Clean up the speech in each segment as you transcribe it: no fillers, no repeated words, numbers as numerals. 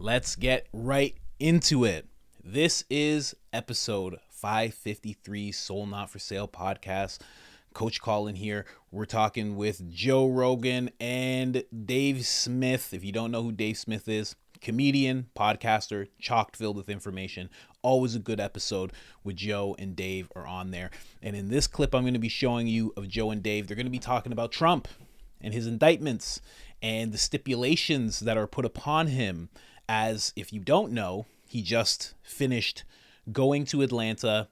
Let's get right into it. This is episode 553, Soul Not For Sale podcast. Coach Colin here. We're talking with Joe Rogan and Dave Smith. If you don't know who Dave Smith is, comedian, podcaster, chock filled with information. Always a good episode with Joe and Dave are on there. And in this clip, I'm going to be showing you of Joe and Dave. They're going to be talking about Trump and his indictments and the stipulations that are put upon him. As if you don't know, he just finished going to Atlanta,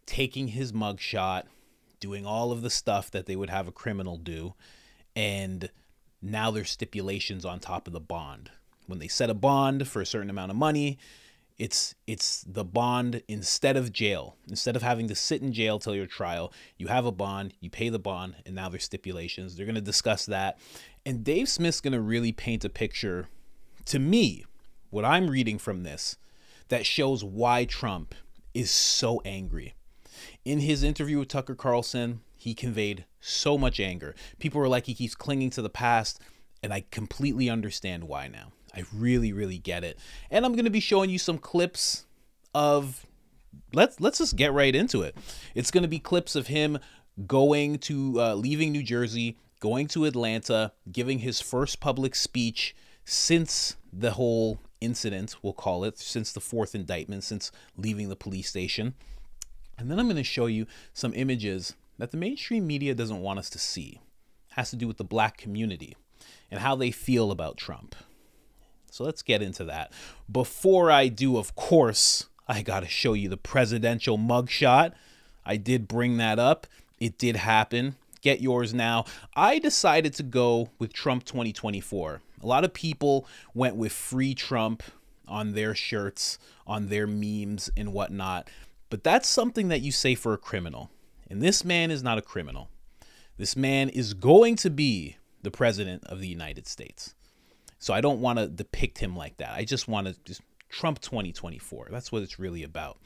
taking his mugshot, doing all of the stuff that they would have a criminal do. And now there's stipulations on top of the bond. When they set a bond for a certain amount of money, it's the bond instead of jail. Instead of having to sit in jail till your trial, you have a bond, you pay the bond, and now there's stipulations. They're going to discuss that. And Dave Smith's going to really paint a picture, to me, what I'm reading from this, that shows why Trump is so angry. In his interview with Tucker Carlson, he conveyed so much anger. People were like, he keeps clinging to the past, and I completely understand why now. I really, really get it. And I'm going to be showing you some clips of, let's just get right into it. It's going to be clips of him going to, leaving New Jersey, going to Atlanta, giving his first public speech since the whole incident, we'll call it, since the fourth indictment, since leaving the police station. And then I'm going to show you some images that the mainstream media doesn't want us to see. It has to do with the black community and how they feel about Trump. So let's get into that. Before I do, of course, I got to show you the presidential mugshot. I did bring that up. It did happen. Get yours now. I decided to go with Trump 2024. A lot of people went with Free Trump on their shirts, on their memes and whatnot. But that's something that you say for a criminal. And this man is not a criminal. This man is going to be the president of the United States. So I don't want to depict him like that. I just want to just Trump 2024. That's what it's really about.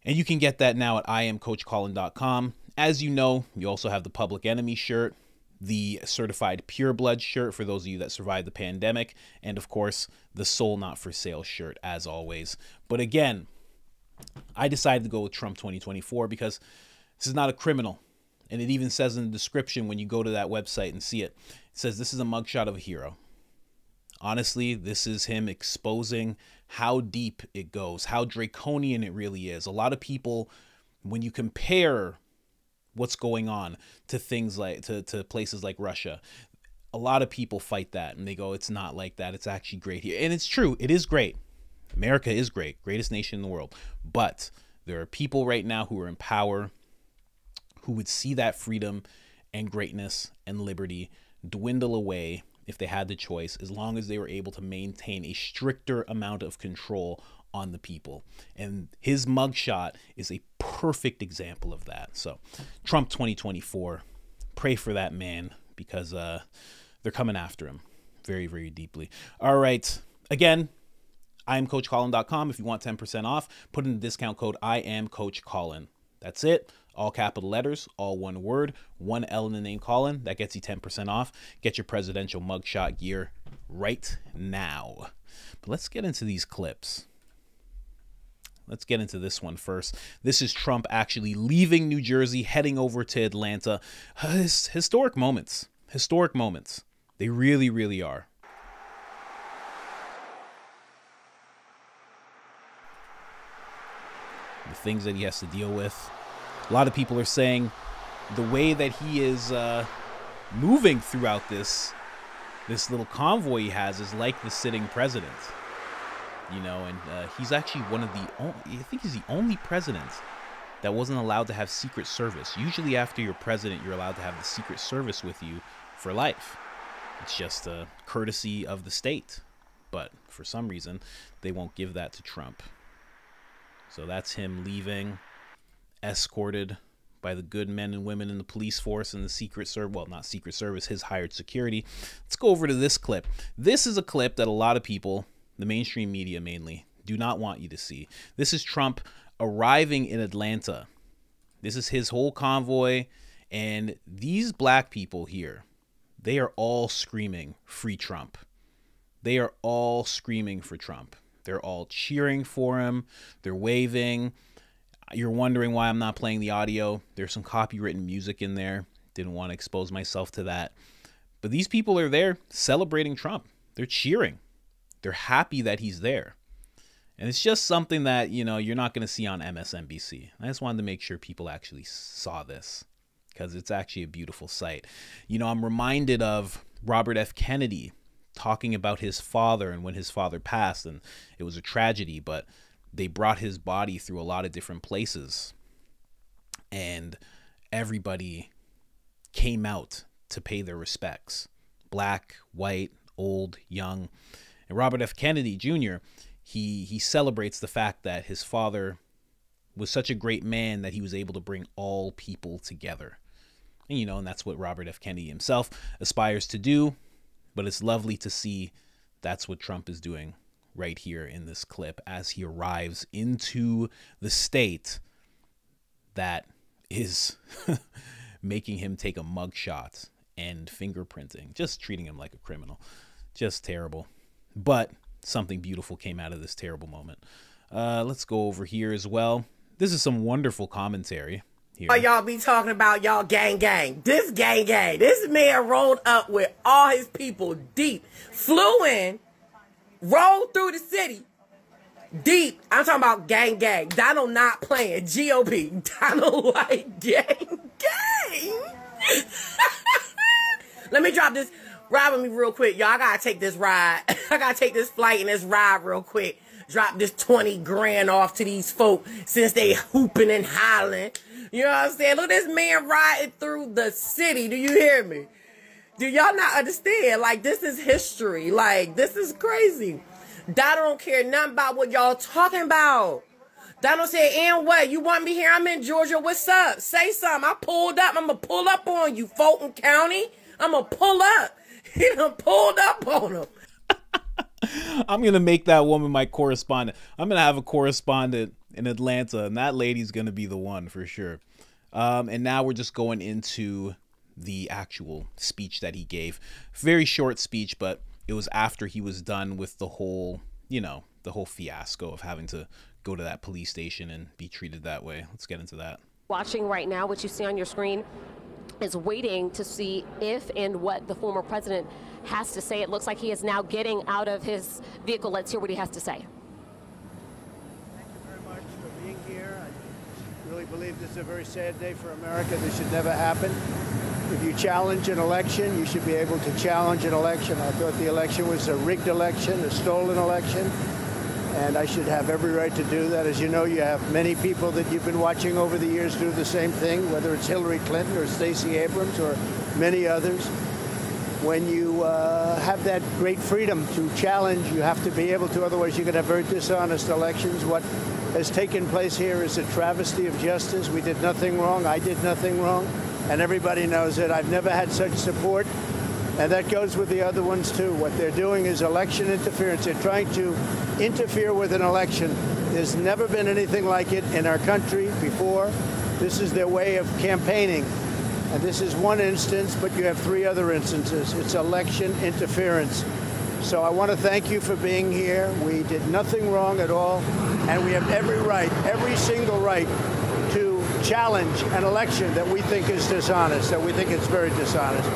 And you can get that now at IamCoachColin.com. As you know, you also have the Public Enemy shirt, the Certified Pure Blood shirt for those of you that survived the pandemic, and of course, the Soul Not For Sale shirt, as always. But again, I decided to go with Trump 2024 because this is not a criminal. And it even says in the description when you go to that website and see it, it says this is a mugshot of a hero. Honestly, this is him exposing how deep it goes, how draconian it really is. A lot of people, when you compare what's going on to things like to places like Russia, a lot of people fight that and they go, it's not like that. It's actually great here. And it's true. It is great. America is great. Greatest nation in the world. But there are people right now who are in power who would see that freedom and greatness and liberty dwindle away if they had the choice, as long as they were able to maintain a stricter amount of control on the people. And his mugshot is a perfect example of that. So Trump 2024, pray for that man because they're coming after him very, very deeply. All right. Again, IamCoachColin.com. If you want 10% off, put in the discount code IamCoachColin. That's it. All capital letters, all one word, one L in the name Colin. That gets you 10% off. Get your presidential mugshot gear right now. But let's get into these clips. Let's get into this one first. This is Trump actually leaving New Jersey, heading over to Atlanta. Historic moments. Historic moments. They really, really are. The things that he has to deal with. A lot of people are saying the way that he is moving throughout this little convoy he has is like the sitting president, you know, and he's actually one of the only, I think he's the only president that wasn't allowed to have Secret Service. Usually after you're president, you're allowed to have the Secret Service with you for life. It's just a courtesy of the state. But for some reason, they won't give that to Trump. So that's him leaving, escorted by the good men and women in the police force and the Secret Service. Well, not Secret Service, his hired security. Let's go over to this clip. This is a clip that a lot of people, the mainstream media mainly, do not want you to see. This is Trump arriving in Atlanta. This is his whole convoy. And these black people here, they are all screaming, "Free Trump." they are all screaming for Trump. They're all cheering for him. They're waving. You're wondering why I'm not playing the audio. There's some copywritten music in there. Didn't want to expose myself to that. But these people are there celebrating Trump. They're cheering. They're happy that he's there. And it's just something that, you know, you're not going to see on MSNBC. I just wanted to make sure people actually saw this because it's actually a beautiful sight. You know, I'm reminded of Robert F. Kennedy talking about his father and when his father passed, and it was a tragedy, but they brought his body through a lot of different places and everybody came out to pay their respects. Black, white, old, young. And Robert F. Kennedy Jr., he celebrates the fact that his father was such a great man that he was able to bring all people together. And, you know, and that's what Robert F. Kennedy himself aspires to do. But it's lovely to see that's what Trump is doing right here in this clip as he arrives into the state that is making him take a mugshot and fingerprinting, just treating him like a criminal. Just terrible. But something beautiful came out of this terrible moment. Let's go over here as well. This is some wonderful commentary here. Y'all be talking about y'all gang. This gang. This man rolled up with all his people deep. Flew in, rolled through the city. Deep. I'm talking about gang. Donald not playing. GOP. Donald like gang. Let me drop this. Ride with me real quick. Y'all, I gotta take this ride. I gotta take this flight and this ride real quick. Drop this 20 grand off to these folk since they hooping and hollering. You know what I'm saying? Look at this man riding through the city. Do you hear me? Do y'all not understand? Like, this is history. Like, this is crazy. Donald don't care nothing about what y'all talking about. Donald said, and what? You want me here? I'm in Georgia. What's up? Say something. I pulled up. I'm going to pull up on you, Fulton County. I'm going to pull up. He done pulled up on him. I'm going to make that woman my correspondent. I'm going to have a correspondent in Atlanta, and that lady's going to be the one for sure. And now we're just going into the actual speech that he gave. Very short speech, but it was after he was done with the whole, you know, the whole fiasco of having to go to that police station and be treated that way. Let's get into that. Watching right now, what you see on your screen is waiting to see if and what the former president has to say. It looks like he is now getting out of his vehicle. Let's hear what he has to say. Thank you very much for being here. I really believe this is a very sad day for America. This should never happen. If you challenge an election, you should be able to challenge an election. I thought the election was a rigged election, a stolen election, and I should have every right to do that. As you know, you have many people that you've been watching over the years do the same thing, whether it's Hillary Clinton or Stacey Abrams or many others. When you have that great freedom to challenge, you have to be able to, otherwise you could have very dishonest elections. What has taken place here is a travesty of justice. We did nothing wrong. I did nothing wrong. And everybody knows it. I've never had such support. And that goes with the other ones, too. What they're doing is election interference. They're trying to interfere with an election. There's never been anything like it in our country before. This is their way of campaigning. And this is one instance, but you have three other instances. It's election interference. So I want to thank you for being here. We did nothing wrong at all. And we have every right, every single right, to challenge an election that we think is dishonest, that we think it's very dishonest.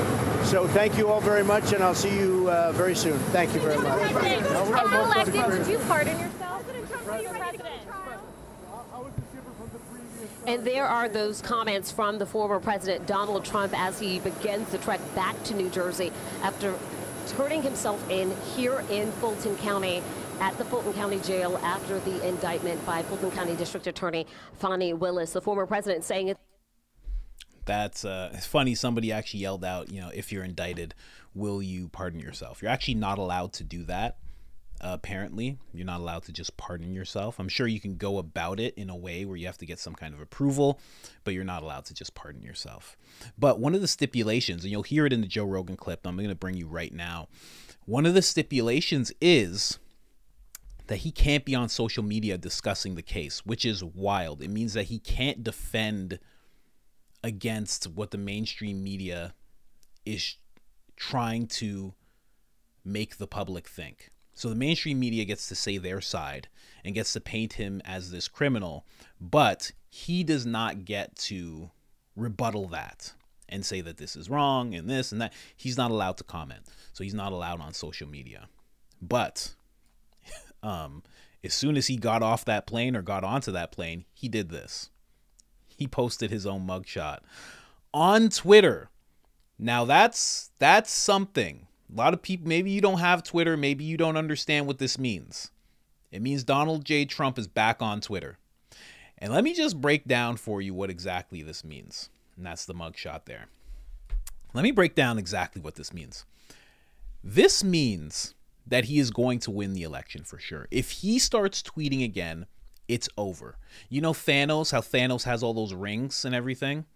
So thank you all very much, and I'll see you very soon. Thank you very much. Trump elected, did you pardon yourself? And there are those comments from the former President Donald Trump as he begins the trek back to New Jersey after turning himself in here in Fulton County at the Fulton County Jail after the indictment by Fulton County District Attorney Fani Willis. The former president saying it. That's it's funny. Somebody actually yelled out, you know, if you're indicted, will you pardon yourself? You're actually not allowed to do that. Apparently, you're not allowed to just pardon yourself. I'm sure you can go about it in a way where you have to get some kind of approval, but you're not allowed to just pardon yourself. But one of the stipulations, and you'll hear it in the Joe Rogan clip I'm going to bring you right now. One of the stipulations is that he can't be on social media discussing the case, which is wild. It means that he can't defend against what the mainstream media is trying to make the public think. So the mainstream media gets to say their side and gets to paint him as this criminal, but he does not get to rebuttal that and say that this is wrong and this and that. He's not allowed to comment. So he's not allowed on social media. But as soon as he got off that plane or got onto that plane, he did this. He posted his own mugshot on Twitter. Now that's something. A lot of people, maybe you don't have Twitter, maybe you don't understand what this means. It means Donald J. Trump is back on Twitter. And let me just break down for you what exactly this means. And that's the mugshot there. Let me break down exactly what this means. This means that he is going to win the election for sure. If he starts tweeting again, it's over. You know Thanos, how Thanos has all those rings and everything?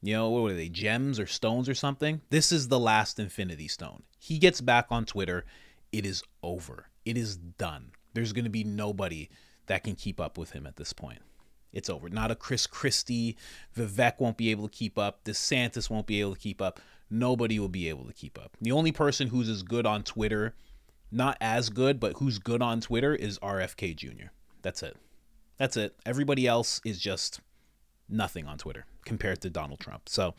You know, what are they, gems or stones or something? This is the last Infinity Stone. He gets back on Twitter. It is over. It is done. There's going to be nobody that can keep up with him at this point. It's over. Not a Chris Christie. Vivek won't be able to keep up. DeSantis won't be able to keep up. Nobody will be able to keep up. The only person who's as good on Twitter, not as good, but who's good on Twitter is RFK Jr. That's it. That's it. Everybody else is just nothing on Twitter compared to Donald Trump. So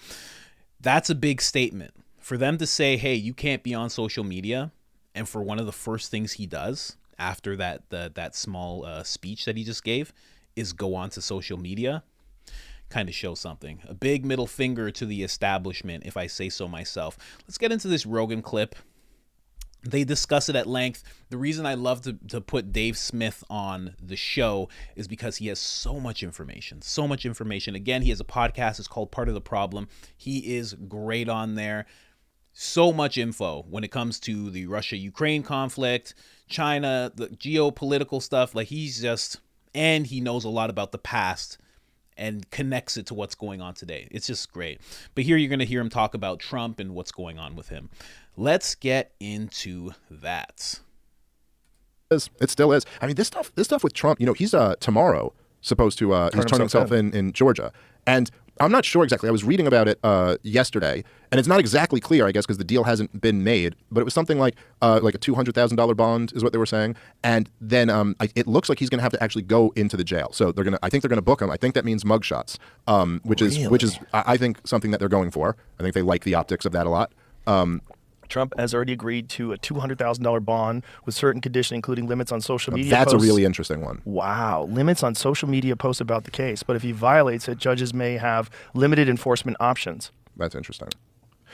that's a big statement for them to say, hey, you can't be on social media. And for one of the first things he does after that small speech that he just gave is go on to social media, kind of shows something. A big middle finger to the establishment, if I say so myself. Let's get into this Rogan clip. They discuss it at length. The reason I love to put Dave Smith on the show is because he has so much information. So much information. Again, he has a podcast. It's called Part of the Problem. He is great on there. So much info when it comes to the Russia-Ukraine conflict, China, the geopolitical stuff. Like he's just, and he knows a lot about the past and connects it to what's going on today. It's just great. But here you're going to hear him talk about Trump and what's going on with him. Let's get into that. It still is. I mean, this stuff with Trump, you know, he's tomorrow supposed to he's turning himself in Georgia. And I'm not sure exactly. I was reading about it yesterday, and it's not exactly clear, I guess, because the deal hasn't been made. But it was something like a $200,000 bond is what they were saying. And then it looks like he's going to have to actually go into the jail. So I think they're going to book him. I think that means mugshots, which is I think something that they're going for. I think they like the optics of that a lot. Trump has already agreed to a $200,000 bond with certain conditions, including limits on social media That's posts. A really interesting one. Wow. Limits on social media posts about the case. But if he violates it, judges may have limited enforcement options. That's interesting.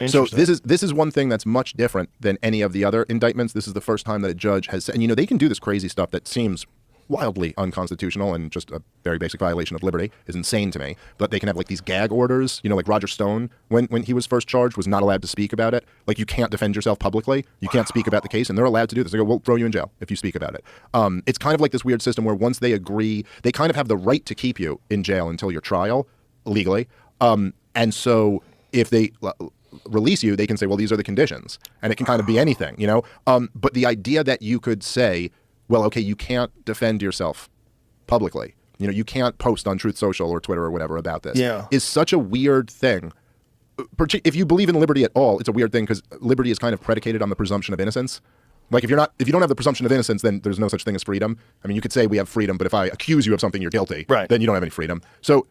So this is one thing that's much different than any of the other indictments. This is the first time that a judge has said, and you know, they can do this crazy stuff that seems wildly unconstitutional and just a very basic violation of liberty is insane to me. But they can have like these gag orders, you know, like Roger Stone, when he was first charged, was not allowed to speak about it. Like you can't defend yourself publicly. You can't speak about the case, and they're allowed to do this. They go, we'll throw you in jail if you speak about it. It's kind of like this weird system where once they agree, they kind of have the right to keep you in jail until your trial legally. And so if they release you, they can say, well, these are the conditions. And it can kind of be anything, you know. But the idea that you could say, well, okay, you can't defend yourself publicly. You know, you can't post on Truth Social or Twitter or whatever about this. Yeah. Is such a weird thing. If you believe in liberty at all, it's a weird thing because liberty is kind of predicated on the presumption of innocence. Like if you don't have the presumption of innocence, then there's no such thing as freedom. I mean, you could say we have freedom, but if I accuse you of something, you're guilty. Right. Then you don't have any freedom. So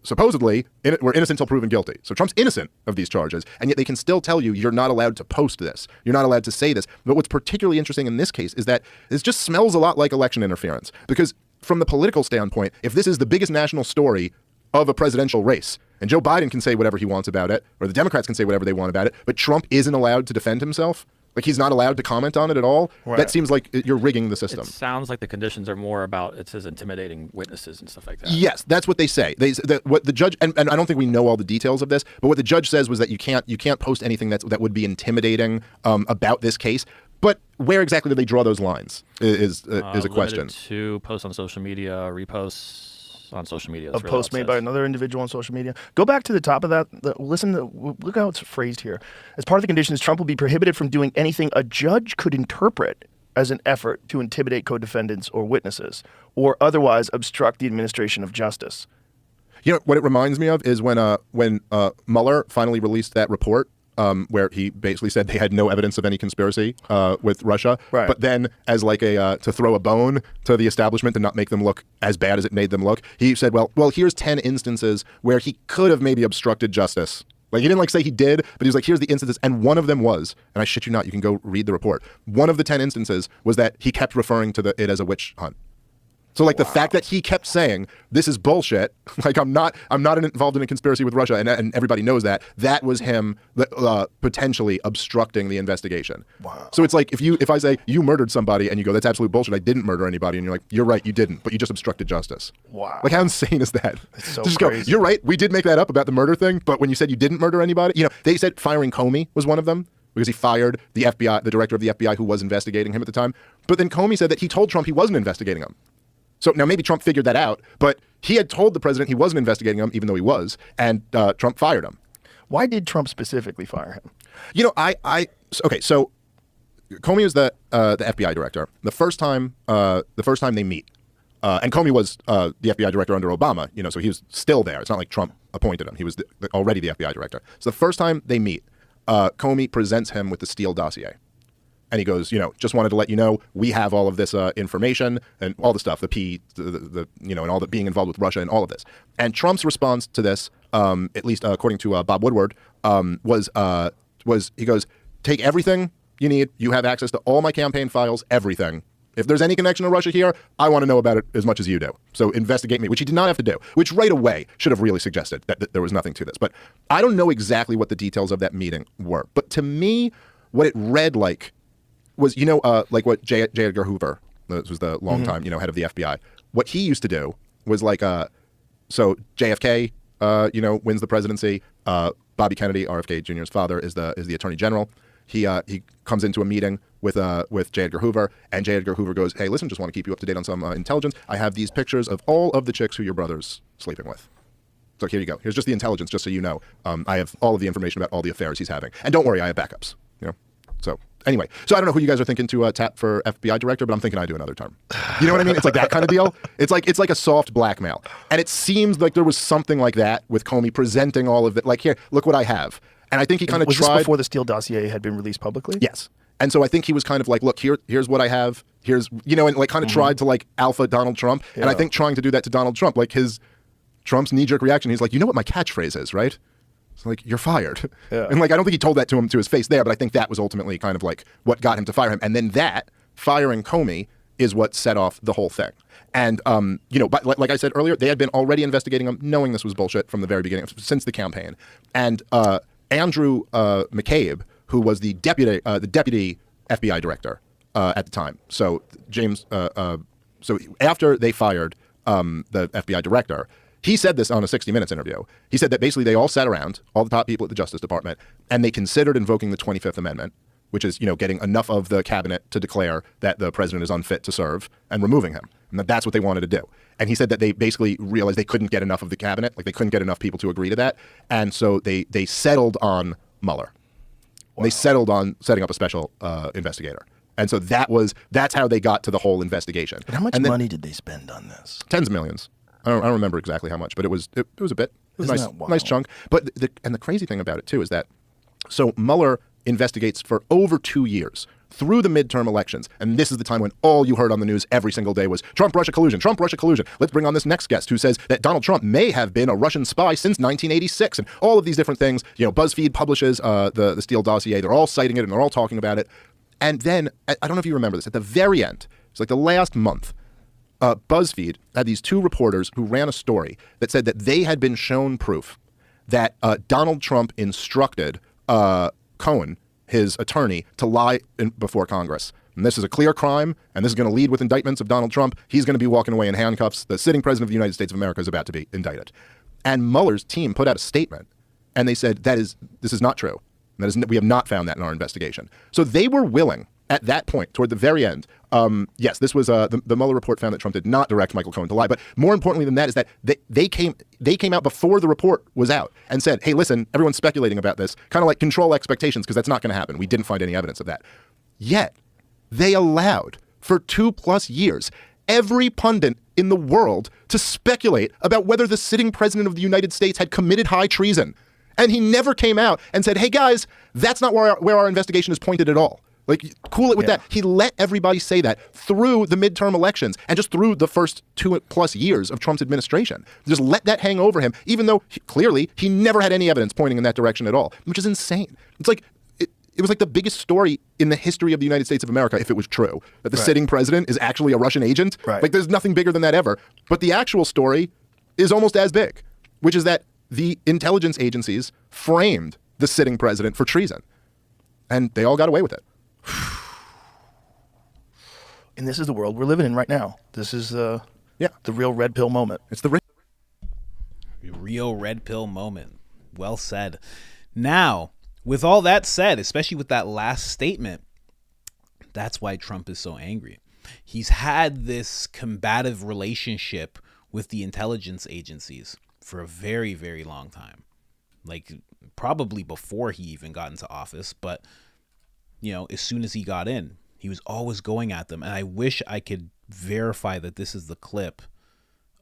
supposedly, we're innocent until proven guilty. So Trump's innocent of these charges, and yet they can still tell you you're not allowed to post this. You're not allowed to say this. But what's particularly interesting in this case is that this just smells a lot like election interference. Because from the political standpoint, if this is the biggest national story of a presidential race, and Joe Biden can say whatever he wants about it, or the Democrats can say whatever they want about it, but Trump isn't allowed to defend himself, like he's not allowed to comment on it at all. Right. That seems like you're rigging the system. It sounds like the conditions are more about it says intimidating witnesses and stuff like that. Yes, that's what they say. What the judge and I don't think we know all the details of this, but what the judge says was that you can't post anything that would be intimidating about this case. But where exactly do they draw those lines is a question. To post on social media, reposts on social media. Of posts made by another individual on social media. Go back to the top of that. Look how it's phrased here. As part of the conditions, Trump will be prohibited from doing anything a judge could interpret as an effort to intimidate co-defendants or witnesses, or otherwise obstruct the administration of justice. You know what it reminds me of is when Mueller finally released that report where he basically said they had no evidence of any conspiracy with Russia. Right. But then, as like a to throw a bone to the establishment and not make them look as bad as it made them look, he said, well, here's 10 instances where he could have maybe obstructed justice. Like, he didn't like say he did, but he was like, here's the instances. And one of them was, and I shit you not, you can go read the report. One of the 10 instances was that he kept referring to it as a witch hunt. So like the fact that he kept saying this is bullshit, like I'm not involved in a conspiracy with Russia, and everybody knows that was him potentially obstructing the investigation. Wow. So it's like if I say you murdered somebody and you go, that's absolute bullshit, I didn't murder anybody, and you're like, you're right, you didn't, but you just obstructed justice. Wow. Like, how insane is that? It's so just crazy. Go, you're right, we did make that up about the murder thing, but when you said you didn't murder anybody, you know, they said firing Comey was one of them, because he fired the FBI, the director of the FBI who was investigating him at the time. But then Comey said that he told Trump he wasn't investigating him. So now maybe Trump figured that out, but he had told the president he wasn't investigating him, even though he was, and Trump fired him. Why did Trump specifically fire him? You know, okay, so Comey was the FBI director. The first time they meet, and Comey was the FBI director under Obama, you know, so he was still there. It's not like Trump appointed him. He was already the FBI director. So the first time they meet, Comey presents him with the Steele dossier. And he goes, you know, just wanted to let you know, we have all of this information and all the stuff, the you know, and all the being involved with Russia and all of this. And Trump's response to this, at least according to Bob Woodward, was he goes, take everything you need. You have access to all my campaign files, everything. If there's any connection to Russia here, I want to know about it as much as you do. So investigate me, which he did not have to do, which right away should have really suggested that there was nothing to this. But I don't know exactly what the details of that meeting were. But to me, what it read like was, you know, like what J. Edgar Hoover, this was the longtime, you know, head of the FBI. What he used to do was like, so JFK, you know, wins the presidency. Bobby Kennedy, RFK Jr.'s father, is the attorney general. He comes into a meeting with J. Edgar Hoover, and J. Edgar Hoover goes, hey, listen, just want to keep you up to date on some intelligence. I have these pictures of all of the chicks who your brother's sleeping with. So here you go. Here's just the intelligence, just so you know. I have all of the information about all the affairs he's having. And don't worry, I have backups. You know, so anyway, so I don't know who you guys are thinking to tap for FBI director, but I'm thinking I do another term. You know what I mean? It's like that kind of deal. It's like a soft blackmail. And it seems like there was something like that with Comey presenting all of it. Like, here, look what I have. And I think he kind of tried. Was this before the Steele dossier had been released publicly? Yes. And so I think he was kind of like, look, here's what I have. Here's, you know, and like kind of tried to like alpha Donald Trump. Yeah. And I think trying to do that to Donald Trump, like Trump's knee-jerk reaction, he's like, you know what my catchphrase is, right? It's like, you're fired. Yeah. And like, I don't think he told that to him to his face there, but I think that was ultimately kind of like what got him to fire him. And then that, firing Comey, is what set off the whole thing. And, you know, but like I said earlier, they had been already investigating him, knowing this was bullshit from the very beginning, since the campaign. And Andrew McCabe, who was the deputy FBI director at the time. So so after they fired the FBI director, he said this on a 60 Minutes interview. He said that basically they all sat around, all the top people at the Justice Department, and they considered invoking the 25th Amendment, which is, you know, getting enough of the cabinet to declare that the president is unfit to serve and removing him. And that's what they wanted to do. And he said that they basically realized they couldn't get enough of the cabinet, like they couldn't get enough people to agree to that. And so they settled on Mueller. Wow. They settled on setting up a special investigator. And so that's how they got to the whole investigation. But how much money did they spend on this? Tens of millions. I don't remember exactly how much, but it was a bit. It was a nice chunk. But the crazy thing about it too is that so Mueller investigates for over 2 years through the midterm elections, and this is the time when all you heard on the news every single day was Trump-Russia collusion, Trump-Russia collusion. Let's bring on this next guest who says that Donald Trump may have been a Russian spy since 1986, and all of these different things. You know, BuzzFeed publishes the Steele dossier. They're all citing it and they're all talking about it. And then I don't know if you remember this. At the very end, it's like the last month. BuzzFeed had these two reporters who ran a story that said that they had been shown proof that Donald Trump instructed Cohen, his attorney, to lie before Congress. And this is a clear crime, and this is going to lead with indictments of Donald Trump. He's going to be walking away in handcuffs. The sitting president of the United States of America is about to be indicted. And Mueller's team put out a statement, and they said, this is not true. We have not found that in our investigation. So they were willing, at that point, toward the very end, yes, this was the Mueller report found that Trump did not direct Michael Cohen to lie. But more importantly than that is that they came out before the report was out and said, hey, listen, everyone's speculating about this. Kind of like control expectations, because that's not going to happen. We didn't find any evidence of that. Yet, they allowed, for 2+ years, every pundit in the world to speculate about whether the sitting president of the United States had committed high treason. And he never came out and said, hey, guys, that's not where our investigation is pointed at all. Like, cool it with that. He let everybody say that through the midterm elections and just through the first 2+ years of Trump's administration. Just let that hang over him, even though clearly he never had any evidence pointing in that direction at all, which is insane. It's like, it was like the biggest story in the history of the United States of America, if it was true, that the sitting president is actually a Russian agent. Like, there's nothing bigger than that ever. But the actual story is almost as big, which is that the intelligence agencies framed the sitting president for treason. And they all got away with it. And this is the world we're living in right now. This is the real red pill moment. It's the real red pill moment. Well said. Now, with all that said, especially with that last statement, that's why Trump is so angry. He's had this combative relationship with the intelligence agencies for a very, very long time. Like, probably before he even got into office, but you know, as soon as he got in, he was always going at them. And I wish I could verify that this is the clip.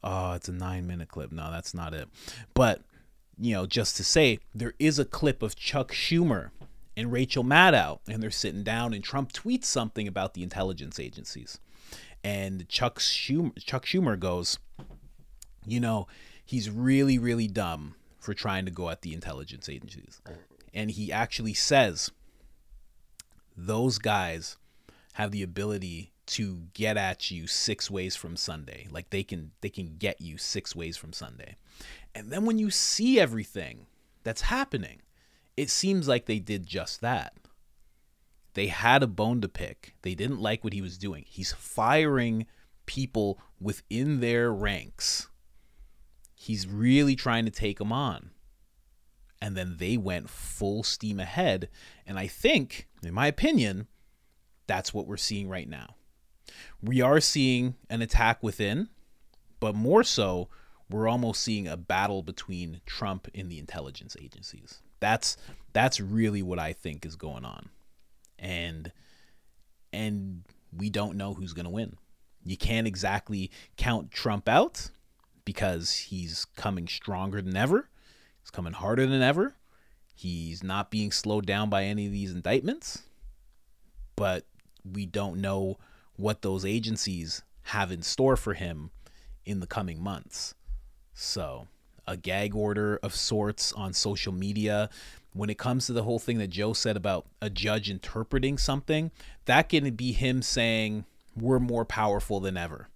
Oh, it's a 9-minute clip. No, that's not it. But, you know, just to say, there is a clip of Chuck Schumer and Rachel Maddow, and they're sitting down, and Trump tweets something about the intelligence agencies. And Chuck Schumer goes, you know, he's really, really dumb for trying to go at the intelligence agencies. And he actually says, those guys have the ability to get at you 6 ways from Sunday. Like, they can get you 6 ways from Sunday. And then when you see everything that's happening, it seems like they did just that. They had a bone to pick. They didn't like what he was doing. He's firing people within their ranks. He's really trying to take them on. And then they went full steam ahead. And I think, in my opinion, that's what we're seeing right now. We are seeing an attack within, but more so, we're almost seeing a battle between Trump and the intelligence agencies. That's really what I think is going on. And we don't know who's going to win. You can't exactly count Trump out because he's coming stronger than ever. He's coming harder than ever. He's not being slowed down by any of these indictments. But we don't know what those agencies have in store for him in the coming months. So, a gag order of sorts on social media. When it comes to the whole thing that Joe said about a judge interpreting something, that can be him saying, we're more powerful than ever.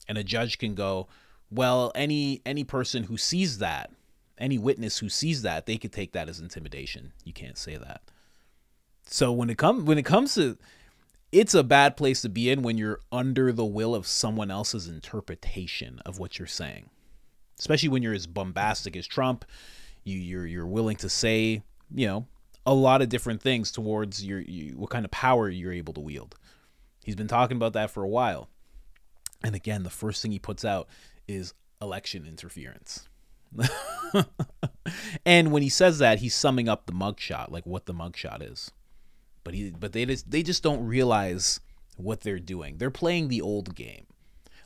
And a judge can go, well, any person who sees that, any witness who sees that, they could take that as intimidation. You can't say that. So when it comes to, it's a bad place to be in when you're under the will of someone else's interpretation of what you're saying. Especially when you're as bombastic as Trump, you're willing to say, you know, a lot of different things towards what kind of power you're able to wield. He's been talking about that for a while. And again, the first thing he puts out is election interference. And when he says that, he's summing up the mugshot, like what the mugshot is. But they just don't realize what they're doing. They're playing the old game.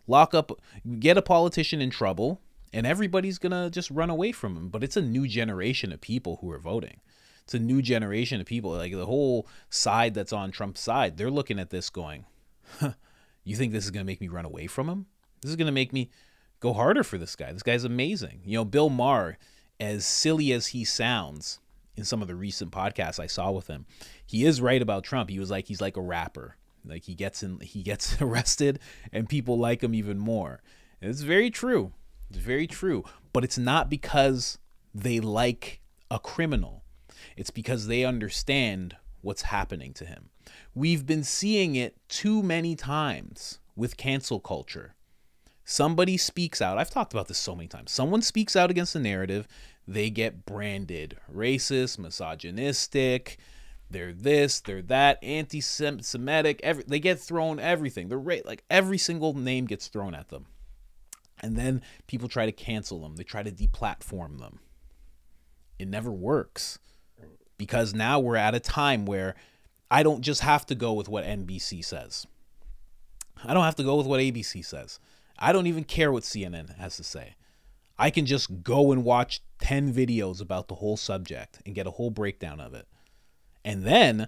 Lock up, get a politician in trouble, and everybody's gonna just run away from him. But it's a new generation of people who are voting. It's a new generation of people. Like the whole side that's on Trump's side, they're looking at this going, huh, you think this is gonna make me run away from him? This is gonna make me go harder for this guy. This guy's amazing. You know, Bill Maher, as silly as he sounds in some of the recent podcasts I saw with him, he is right about Trump. He was like, he's like a rapper. Like he gets arrested and people like him even more. And it's very true. It's very true. But it's not because they like a criminal. It's because they understand what's happening to him. We've been seeing it too many times with cancel culture. Somebody speaks out. I've talked about this so many times. Someone speaks out against the narrative. They get branded racist, misogynistic. They're this, they're that, anti-Semitic. They get thrown everything. Like every single name gets thrown at them. And then people try to cancel them. They try to deplatform them. It never works. Because now we're at a time where I don't just have to go with what NBC says. I don't have to go with what ABC says. I don't even care what CNN has to say. I can just go and watch 10 videos about the whole subject and get a whole breakdown of it. And then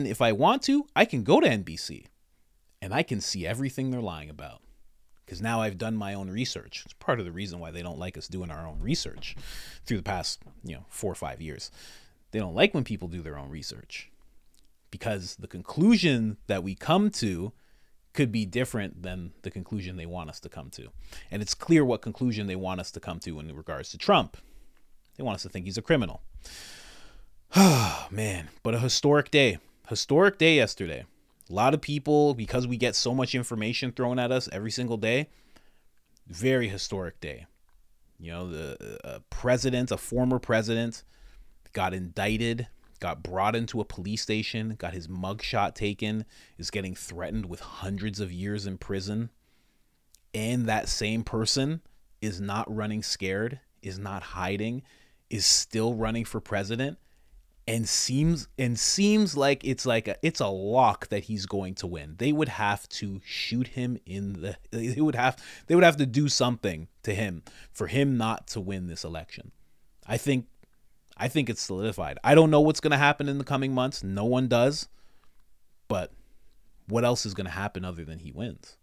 if I want to, I can go to NBC and I can see everything they're lying about. Because now I've done my own research. It's part of the reason why they don't like us doing our own research through the past, 4 or 5 years. They don't like when people do their own research, because the conclusion that we come to could be different than the conclusion they want us to come to. And it's clear what conclusion they want us to come to in regards to Trump. They want us to think he's a criminal. Oh, man. But a historic day. Historic day yesterday. A lot of people, because we get so much information thrown at us every single day, very historic day. The president, a former president, got indicted, got brought into a police station, got his mugshot taken, is getting threatened with hundreds of years in prison. And that same person is not running scared, is not hiding, is still running for president, and seems like it's a lock that he's going to win. They would have to shoot him they would have to do something to him for him not to win this election. I think it's solidified. I don't know what's going to happen in the coming months. No one does. But what else is going to happen other than he wins?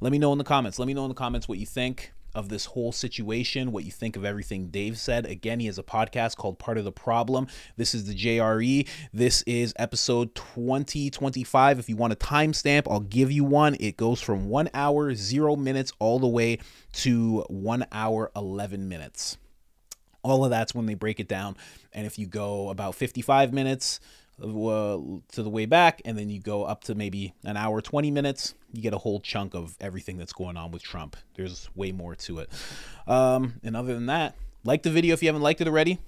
Let me know in the comments. Let me know in the comments what you think of this whole situation, what you think of everything Dave said. Again, he has a podcast called Part of the Problem. This is the JRE. This is episode 2025. If you want a timestamp, I'll give you one. It goes from 1 hour, 0 minutes, all the way to 1 hour, 11 minutes. All of that's when they break it down. And if you go about 55 minutes to the way back, and then you go up to maybe an hour, 20 minutes, you get a whole chunk of everything that's going on with Trump. There's way more to it. And other than that, like the video if you haven't liked it already.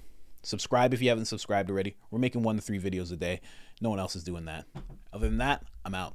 Subscribe if you haven't subscribed already. We're making 1 to 3 videos a day. No one else is doing that. Other than that, I'm out.